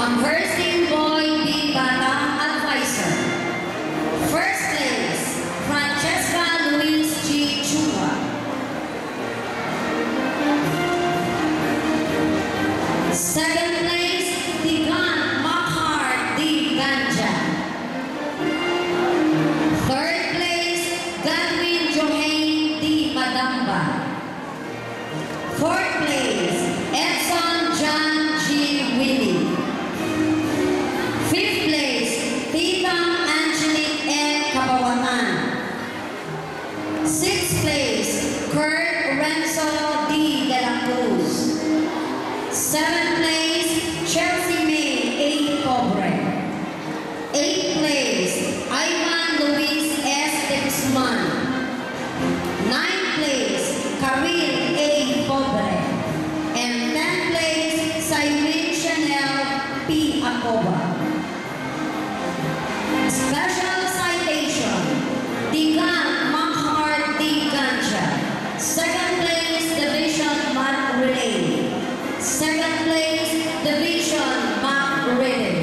Bursting Boy D. Batang Advisor. First place, Francesca Luis G. Chua. Second place, Tigan Makhar D. Ganja. Third place, Gadwin Johain D. Madamba. Fourth place, Edson John G. Willie. Fifth place, Titang Angelique E. Kapawatan. Sixth place, Kurt Renzo D. De La Cruz. Seventh place, Chelsea May A. Pobre. Eighth place, Ivan Luis S. De Guzman. Ninth place, Karil A. Pobre. And 10th place, Simon Chanel P. Acoba. Special citation, Tigan Makhar D. Ganja. Second place, Division Mat Relay. Second place, Division Mat Relay.